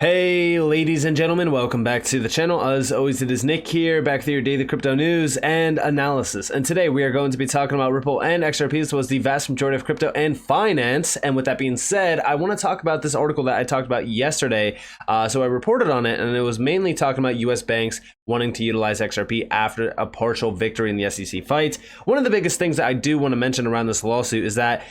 Hey ladies and gentlemen, welcome back to the channel. As always, it is Nick here, back with your daily crypto news and analysis. And today we are going to be talking about Ripple and XRP, as well as the vast majority of crypto and finance. And with that being said, I want to talk about this article that I talked about yesterday. So I reported on it, and it was mainly talking about US banks wanting to utilize XRP after a partial victory in the SEC fight. One of the biggest things that I do want to mention around this lawsuit is that,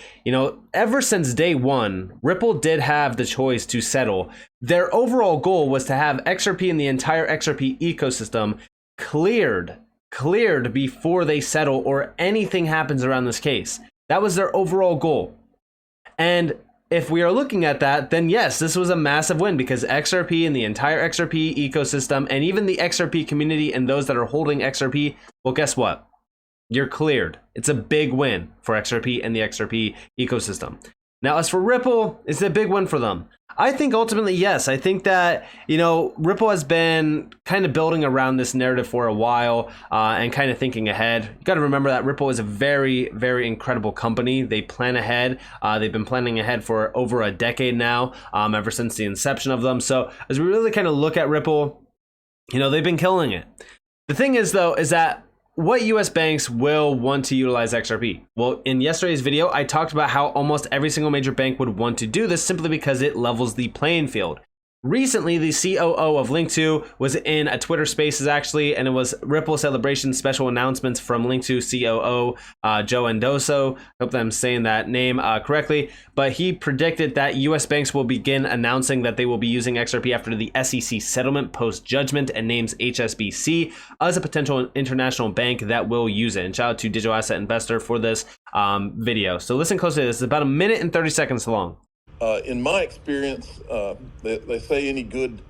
ever since day one, Ripple did have the choice to settle. Their overall goal was to have XRP and the entire XRP ecosystem cleared before they settle or anything happens around this case. That was their overall goal. And if we are looking at that, then yes, this was a massive win because XRP and the entire XRP ecosystem and even the XRP community and those that are holding XRP, well, guess what? You're cleared. It's a big win for XRP and the XRP ecosystem. Now, as for Ripple, it's a big win for them. I think ultimately, yes. I think that, Ripple has been kind of building around this narrative for a while and kind of thinking ahead. You got to remember that Ripple is a very, very incredible company. They plan ahead. They've been planning ahead for over a decade now, ever since the inception of them. So as we really kind of look at Ripple, they've been killing it. The thing is, though, is that what US banks will want to utilize XRP? Well, in yesterday's video, I talked about how almost every single major bank would want to do this simply because it levels the playing field. Recently, the COO of Link2 was in a Twitter Spaces actually, and it was Ripple Celebration special announcements from Link2 COO Joe Endoso. Hope that I'm saying that name correctly, but he predicted that US banks will begin announcing that they will be using XRP after the SEC settlement post-judgment and names HSBC as a potential international bank that will use it. And shout out to Digital Asset Investor for this video. So listen closely to this. It's about 1 minute and 30 seconds long. In my experience, they say any good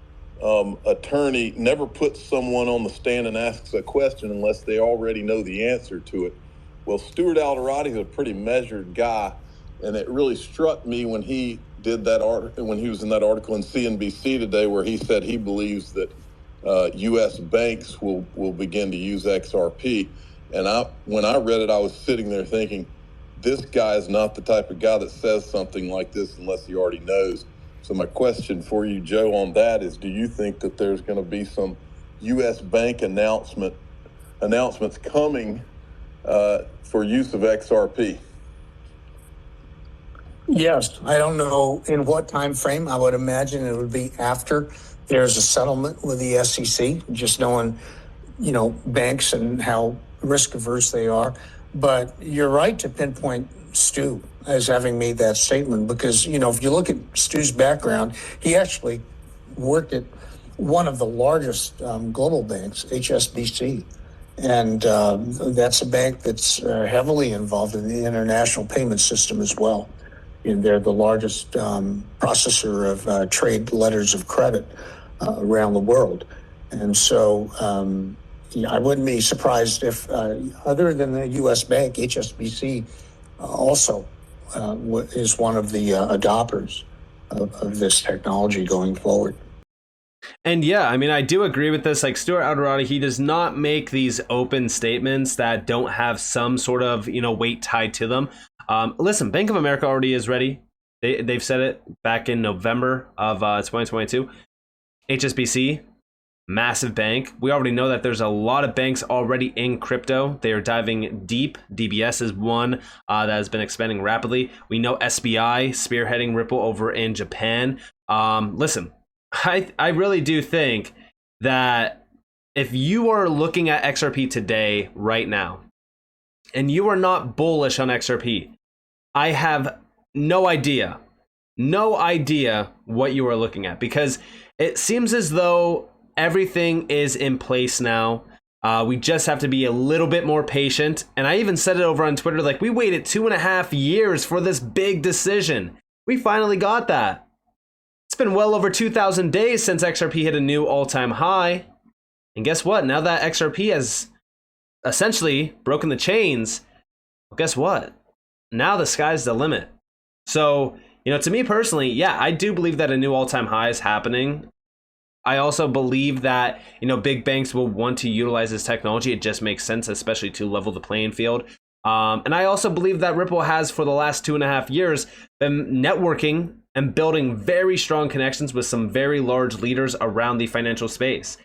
attorney never puts someone on the stand and asks a question unless they already know the answer to it. Well, Stuart Alderoty is a pretty measured guy, and it really struck me when he did that when he was in that article in CNBC today, where he said he believes that U.S. banks will begin to use XRP. And when I read it, I was sitting there thinking, this guy is not the type of guy that says something like this unless he already knows. So my question for you, Joe, on that is, do you think that there's going to be some U.S. bank announcements coming for use of XRP? Yes. I don't know in what time frame. I would imagine it would be after there's a settlement with the SEC, just knowing, banks and how risk averse they are. But you're right to pinpoint Stu as having made that statement because, if you look at Stu's background, he actually worked at one of the largest global banks, HSBC. And that's a bank that's heavily involved in the international payment system as well. And they're the largest processor of trade letters of credit around the world. And so I wouldn't be surprised if, other than the U.S. bank, HSBC also is one of the adopters of this technology going forward. And yeah, I do agree with this. Like Stuart Alderoty, he does not make these open statements that don't have some sort of, weight tied to them. Listen, Bank of America already is ready. They've said it back in November of 2022. HSBC, massive bank. We already know that there's a lot of banks already in crypto. They are diving deep. DBS is one that has been expanding rapidly. We know SBI spearheading Ripple over in Japan. Listen, I really do think that if you are looking at XRP today, right now, and you are not bullish on XRP, I have no idea what you are looking at, because it seems as though everything is in place now. We just have to be a little bit more patient. And I even said it over on Twitter, like, we waited 2.5 years for this big decision. We finally got that. It's been well over 2,000 days since XRP hit a new all-time high. And guess what? Now that XRP has essentially broken the chains, well, guess what? Now the sky's the limit. So, to me personally, yeah, I do believe that a new all-time high is happening. I also believe that, big banks will want to utilize this technology. It just makes sense, especially to level the playing field. And I also believe that Ripple has, for the last 2.5 years, been networking and building very strong connections with some very large leaders around the financial space.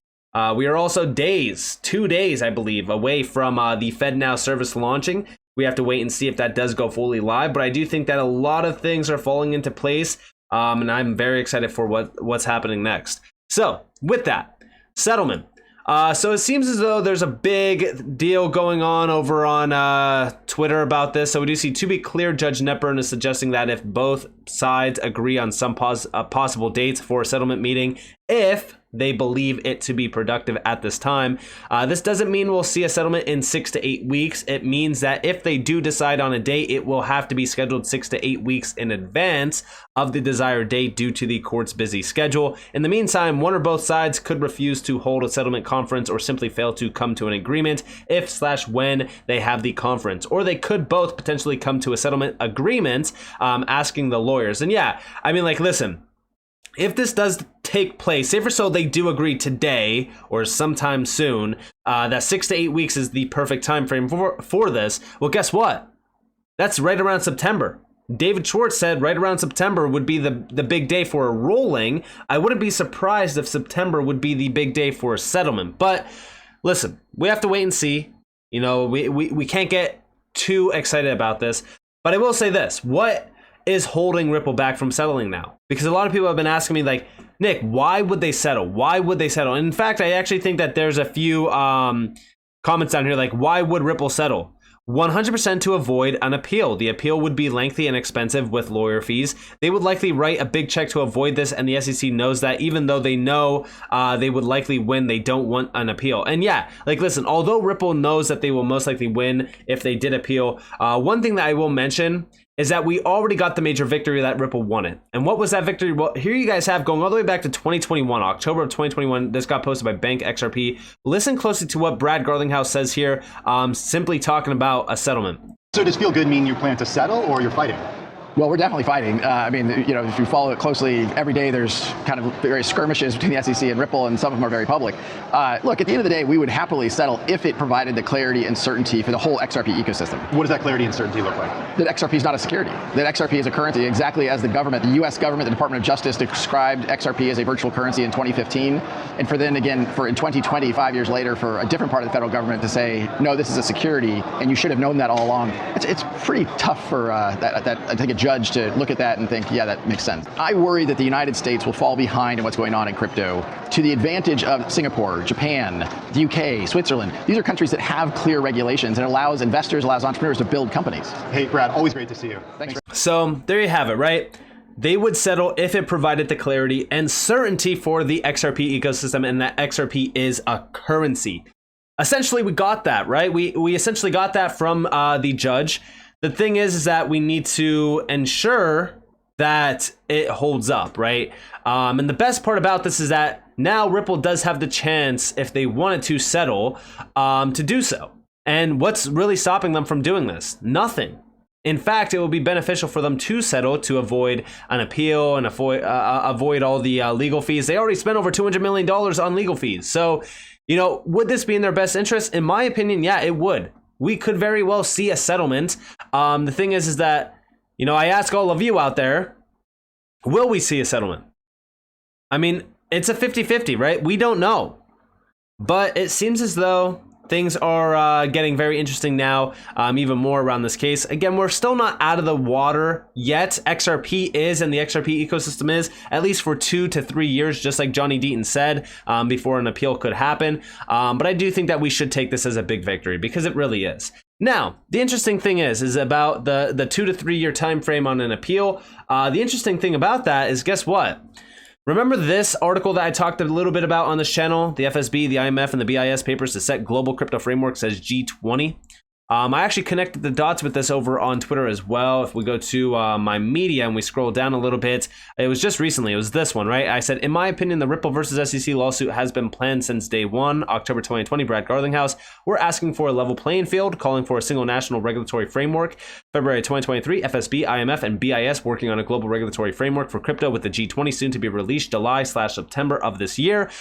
We are also 2 days, I believe, away from the FedNow service launching. We have to wait and see if that does go fully live, but I do think that a lot of things are falling into place, and I'm very excited for what's happening next. So with that, settlement. So it seems as though there's a big deal going on over on Twitter about this. So we do see, to be clear, Judge Netburn is suggesting that if both sides agree on some possible dates for a settlement meeting, if they believe it to be productive at this time. This doesn't mean we'll see a settlement in 6 to 8 weeks. It means that if they do decide on a date, it will have to be scheduled 6 to 8 weeks in advance of the desired date due to the court's busy schedule. In the meantime, one or both sides could refuse to hold a settlement conference or simply fail to come to an agreement if/when they have the conference. Or they could both potentially come to a settlement agreement, asking the lawyers. And yeah, I mean, like, listen, if this does take place, say for so they do agree today or sometime soon, that 6 to 8 weeks is the perfect time frame for this, well, guess what? That's right around September. David Schwartz said right around September would be the big day for a ruling. I wouldn't be surprised if September would be the big day for a settlement. But listen, we have to wait and see. You know, we can't get too excited about this. But I will say this, what is holding Ripple back from settling now? Because a lot of people have been asking me, like, Nick, why would they settle? Why would they settle? And in fact, I actually think that there's a few comments down here, like, why would Ripple settle? 100% to avoid an appeal. The appeal would be lengthy and expensive with lawyer fees. They would likely write a big check to avoid this, and the SEC knows that. Even though they know they would likely win, they don't want an appeal. And yeah, like, listen, although Ripple knows that they will most likely win if they did appeal, one thing that I will mention is that we already got the major victory that Ripple wanted. And what was that victory? Well, here you guys have, going all the way back to 2021, October of 2021. This got posted by Bank XRP. Listen closely to what Brad Garlinghouse says here, simply talking about a settlement. So does feel good mean you plan to settle or you're fighting? Well, we're definitely fighting. I mean, you know, if you follow it closely, every day there's kind of various skirmishes between the SEC and Ripple, and some of them are very public. Look, at the end of the day, we would happily settle if it provided the clarity and certainty for the whole XRP ecosystem. What does that clarity and certainty look like? That XRP is not a security. That XRP is a currency, exactly as the government, the U.S. government, the Department of Justice described XRP as a virtual currency in 2015. And for then again, for in 2020, 5 years later, for a different part of the federal government to say, no, this is a security, and you should have known that all along. It's pretty tough for I think a judge to look at that and think, yeah, that makes sense. I worry that the United States will fall behind in what's going on in crypto to the advantage of Singapore, Japan, the UK, Switzerland. These are countries that have clear regulations and allows investors, allows entrepreneurs to build companies. Hey, Brad, always great to see you. Thanks. So there you have it, right? They would settle if it provided the clarity and certainty for the XRP ecosystem, and that XRP is a currency. Essentially, we got that, right? We essentially got that from the judge. The thing is that we need to ensure that it holds up, right? And the best part about this is that now Ripple does have the chance, if they wanted to settle, to do so. And what's really stopping them from doing this? Nothing. In fact, it will be beneficial for them to settle to avoid an appeal and avoid all the legal fees. They already spent over $200 million on legal fees. So, you know, would this be in their best interest? In my opinion, yeah, it would. We could very well see a settlement. The thing is that, you know, I ask all of you out there, will we see a settlement? I mean, it's a 50-50, right? We don't know. But it seems as though things are getting very interesting now, even more around this case. Again, we're still not out of the water yet. XRP is, and the XRP ecosystem is, at least for 2 to 3 years, just like Johnny Deaton said, before an appeal could happen. But I do think that we should take this as a big victory, because it really is. Now, the interesting thing is about the 2 to 3 year time frame on an appeal. The interesting thing about that is, guess what? Remember this article that I talked a little bit about on this channel, the FSB, the IMF, and the BIS papers to set global crypto frameworks as G20? I actually connected the dots with this over on Twitter as well. If we go to my media and we scroll down a little bit, it was just recently, it was this one, right? I said, in my opinion, the Ripple versus SEC lawsuit has been planned since day one, October 2020, Brad Garlinghouse. We're asking for a level playing field, calling for a single national regulatory framework. February 2023, FSB, IMF, and BIS working on a global regulatory framework for crypto with the G20 soon to be released July/September of this year.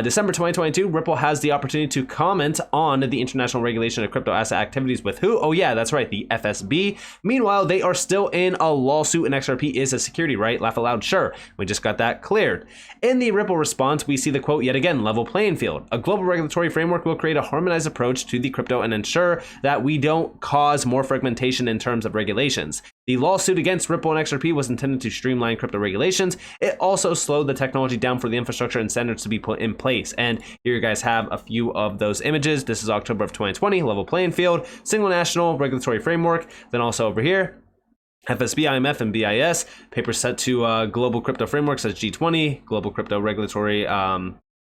December 2022, Ripple has the opportunity to comment on the international regulation of crypto asset activities with who? Oh yeah, that's right, the FSB. Meanwhile, they are still in a lawsuit and XRP is a security, right? Laugh aloud, sure. We just got that cleared. In the Ripple response, we see the quote yet again, level playing field. A global regulatory framework will create a harmonized approach to the crypto and ensure that we don't cause more fragmentation in terms of regulations. The lawsuit against Ripple and XRP was intended to streamline crypto regulations. It also slowed the technology down for the infrastructure and standards to be put in place. And here you guys have a few of those images. This is October of 2020, level playing field, single national regulatory framework. Then also over here, FSB, IMF, and BIS, papers set to global crypto frameworks as G20, global crypto regulatory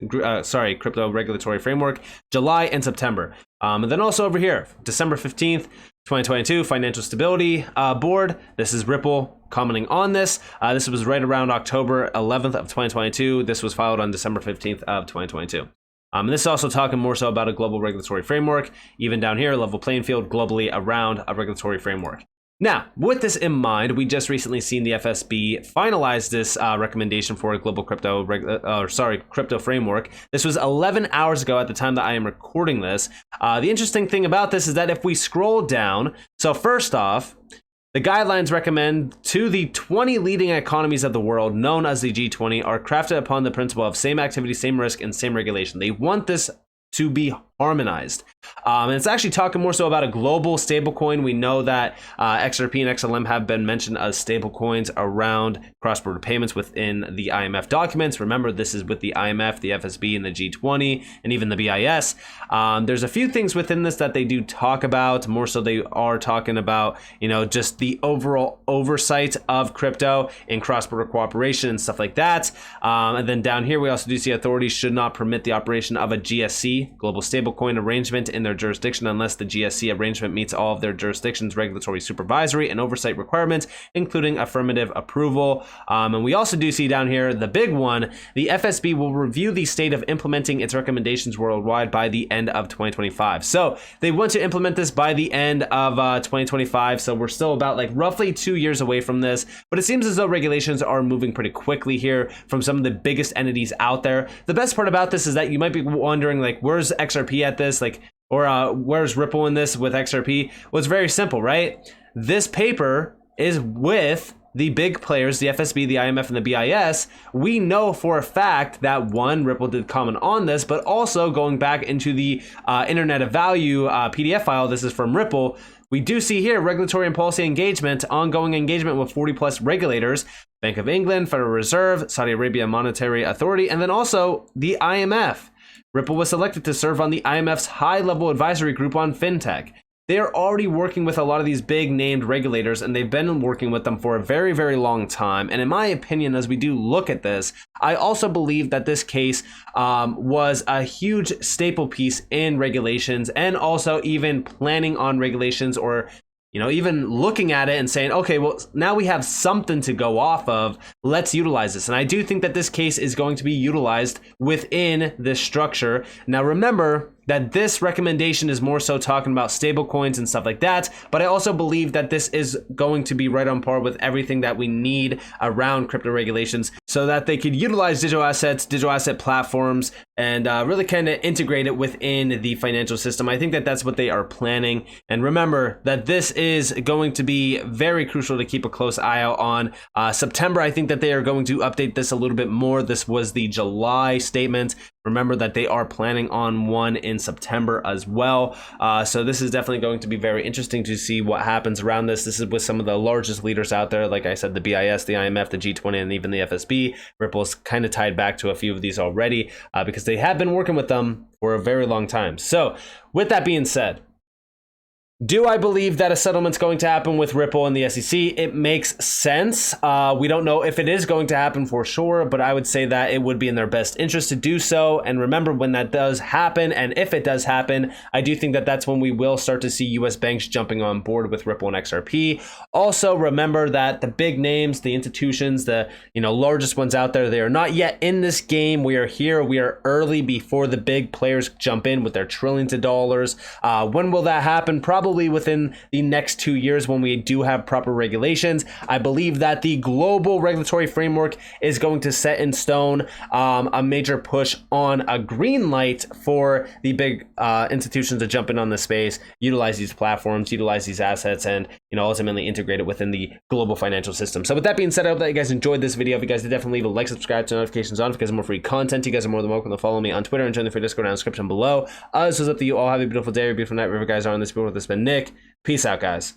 crypto regulatory framework, July and September. And then also over here, December 15th, 2022, Financial Stability Board. This is Ripple commenting on this. This was right around October 11th of 2022. This was filed on December 15th of 2022. And this is also talking more so about a global regulatory framework. Even down here, level playing field globally around a regulatory framework. Now, with this in mind, we just recently seen the FSB finalize this recommendation for a global crypto framework. This was 11 hours ago at the time that I am recording this. The interesting thing about this is that if we scroll down, so first off, the guidelines recommend to the 20 leading economies of the world, known as the G20, are crafted upon the principle of same activity, same risk, and same regulation. They want this to be harmonized. And it's actually talking more so about a global stablecoin. We know that XRP and XLM have been mentioned as stablecoins around cross-border payments within the IMF documents. Remember, this is with the IMF, the FSB, and the G20, and even the BIS. There's a few things within this that they do talk about. More so, they are talking about, just the overall oversight of crypto and cross-border cooperation and stuff like that. And then down here, we also do see authorities should not permit the operation of a GSC, global stablecoin arrangement, in their jurisdiction unless the GSC arrangement meets all of their jurisdiction's regulatory, supervisory, and oversight requirements, including affirmative approval. And we also do see down here the big one: the FSB will review the state of implementing its recommendations worldwide by the end of 2025. So they want to implement this by the end of 2025. So we're still about roughly 2 years away from this, but it seems as though regulations are moving pretty quickly here from some of the biggest entities out there. The best part about this is that you might be wondering, where's XRP at this? Or where's Ripple in this with XRP? Well, it's very simple, right? This paper is with the big players, the FSB, the IMF, and the BIS. We know for a fact that Ripple did comment on this, but also going back into the Internet of Value PDF file, this is from Ripple, we do see here regulatory and policy engagement, ongoing engagement with 40 plus regulators, Bank of England, Federal Reserve, Saudi Arabia Monetary Authority, and then also the IMF. Ripple was selected to serve on the IMF's high-level advisory group on fintech. They are already working with a lot of these big named regulators, and they've been working with them for a very, very long time. And in my opinion, as we do look at this, I also believe that this case was a huge staple piece in regulations, and also even planning on regulations, or even looking at it and saying, okay, well, now we have something to go off of. Let's utilize this. And I do think that this case is going to be utilized within this structure. Now, remember that this recommendation is more so talking about stable coins and stuff like that, but I also believe that this is going to be right on par with everything that we need around crypto regulations, so that they could utilize digital assets, digital asset platforms, and really kind of integrate it within the financial system. I think that that's what they are planning. And remember that this is going to be very crucial to keep a close eye out on. September, I think that they are going to update this a little bit more. This was the July statement. Remember that they are planning on one in September as well. So this is definitely going to be very interesting to see what happens around this. This is with some of the largest leaders out there. Like I said, the BIS, the IMF, the G20, and even the FSB. Ripple's kind of tied back to a few of these already because they have been working with them for a very long time. So with that being said, do I believe that a settlement's going to happen with Ripple and the SEC? It makes sense. We don't know if it is going to happen for sure, but I would say that it would be in their best interest to do so. And remember, when that does happen, and if it does happen, I do think that that's when we will start to see US banks jumping on board with Ripple and XRP. Also, remember that the big names, the institutions, the largest ones out there, they are not yet in this game. We are here. We are early before the big players jump in with their trillions of dollars. When will that happen? Probably probably within the next 2 years when we do have proper regulations. I believe that the global regulatory framework is going to set in stone a major push on a green light for the big institutions to jump in on this space, utilize these platforms, utilize these assets, and ultimately integrate it within the global financial system. So with that being said, I hope that you guys enjoyed this video. If you guys did, definitely leave a like, subscribe, turn notifications on because more free content. You guys are more than welcome to follow me on Twitter and join the free Discord down in the description below. This was up to you all. Have a beautiful day or beautiful night wherever you guys are on this video. This has been Nick. Peace out, guys.